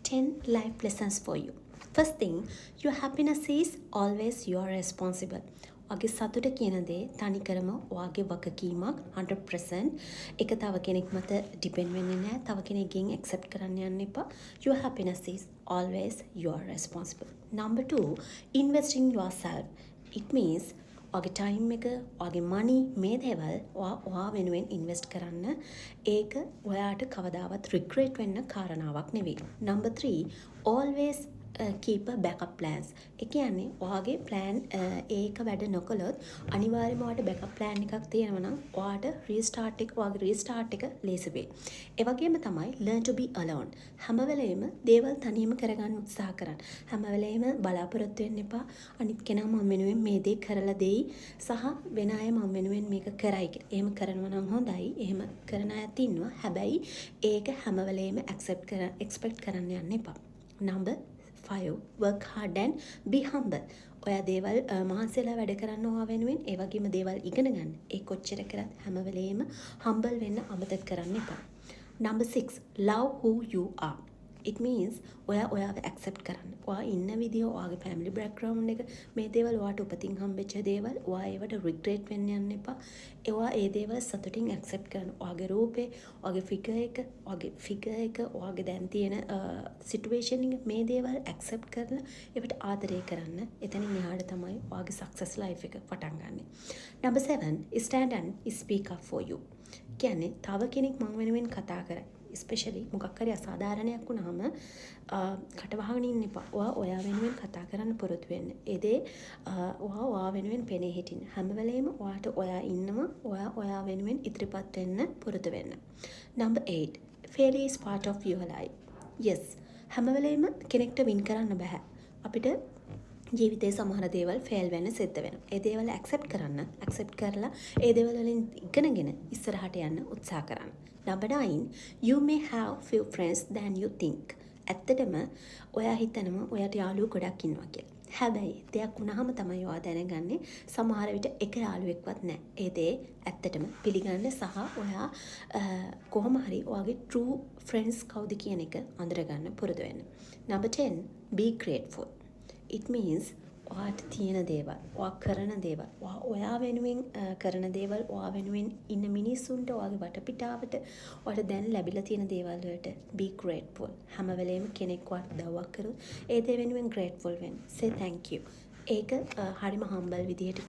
10 life lessons for you. First thing, your happiness is always your responsible. ඔයාගේ සතුට කියන දේ තනිකරම ඔයාගේ වගකීමක් 100%. ඒක තව කෙනෙක් මත ඩිපෙන්ඩ් වෙන්නේ නැහැ. තව කෙනෙක්ගෙන් accept කරන්න යන්න එපා. Your happiness is always your responsible. Number 2, invest in yourself. It means ඔයාගේ time එක, ඔයාගේ money මේ දේවල් ඔයා වෙනුවෙන් invest කරන්න. ඒක ඔයාට කවදාවත් regret වෙන්න කාරණාවක් නෙවෙයි. Number 3, always keep a backup plans. ඒ කියන්නේ ඔයාගේ plan ඒක වැඩ නොකළොත් අනිවාර්යයෙන්ම ඔයාට backup plan එකක් තියෙනවා නම් ඔයාට ඔයාගේ restart එක ලේසි වෙයි. ඒ වගේම තමයි learn to be alone. හැම වෙලේම දේවල් තනියම කරගන්න උත්සාහ කරන්න. හැම වෙලේම බලාපොරොත්තු වෙන්න එපා අනිත් කෙනා මම වෙනුවෙන් මේ දේ කරලා දෙයි සහ වෙන අය මම වෙනුවෙන් මේක කරයි කියලා. එහෙම කරනවා නම් හොඳයි. එහෙම කරන අයත් ඉන්නවා. හැබැයි ඒක හැම වෙලේම expect කරන්න යන්න එපා. Number 5, work hard and be humble. ඔයා දේවල් මහන්සියලා වැඩ කරන්න ඕවා වෙනුවෙන් ඒ වගේම දේවල් ඉගෙන ගන්න. ඒ කොච්චර කරත් හැම වෙලේම humble වෙන්න අමතක කරන්න එපා. Number 6, love who you are. It means ඔයාව accept කරන්න. ඔයා ඉන්න විදිය, ඔයාගේ family background එක, මේ දේවල් ඔයාට උපතින් හම්බෙච්ච දේවල්, ඔයා ඒවට regret වෙන්න යන්න එපා. ඒ දේවල් සතුටින් accept කරන්න. ඔයාගේ රූපේ, ඔයාගේ figure එක, ඔයාගේ දැන් තියෙන situation එක, මේ දේවල් accept කරලා ඒවට ආදරය කරන්න. එතනින් එහාට තමයි ඔයාගේ success life එක පටන් ගන්නෙ. Number 7, stand and speak up for you. කියන්නේ තව කෙනෙක් මං වෙනුවෙන් කතා කරයි. ස්පෙෂලි මොකක් හරි අසාධාරණයක් වුණාම කටවහගෙන ඉන්න එපා. ඔයා වෙනුවෙන් කතා කරන්න පුරුදු වෙන්න. ඒ දේ ඔයා වෙනුවෙන් පෙනී හිටින්න. හැම වෙලේම ඔයාට ඔයා ඉන්නවා. ඔයා වෙනුවෙන් ඉදිරිපත් වෙන්න පුරුදු වෙන්න. Number 8, failure is part of your life. Yes. හැම වෙලේම කෙනෙක්ට win කරන්න බෑ. අපිට ජීවිතේ සමහර දේවල් ෆේල් වෙන්න සිද්ධ වෙනවා. ඒ දේවල් accept කරලා ඒ දේවල් වලින් ඉගෙනගෙන ඉස්සරහට යන්න උත්සාහ කරන්න. Number 9, you may have few friends than you think. ඇත්තටම ඔයා හිතනවා ඔයාට යාළුවෝ ගොඩක් ඉන්නවා කියලා. හැබැයි දෙයක් වුණාම තමයි ඔයා දැනගන්නේ සමහර විට එක යාළුවෙක්වත් නැහැ. ඒ දේ ඇත්තටම පිළිගන්න සහ ඔයා කොහොම හරි ඔයාගේ true friends කවුද කියන එක අඳුරගන්න පුරුදු වෙන්න. Number 10, be grateful. It means ඔයාට තියෙන දේවල්, ඔයා කරන දේවල්, ඔයා වෙනුවෙන් කරන දේවල්, ඔයා වෙනුවෙන් ඉන්න මිනිස්සුන්ට, ඔයාගේ වටපිටාවට ඔයාට දැන් ලැබිලා තියෙන දේවල් වලට be grateful. හැම වෙලේම කෙනෙක් ඔයාට උදව්වක් කරොත් ඒ දේ වෙනුවෙන් grateful වෙන්න. Say thank you. ඒක හරිම humble විදියට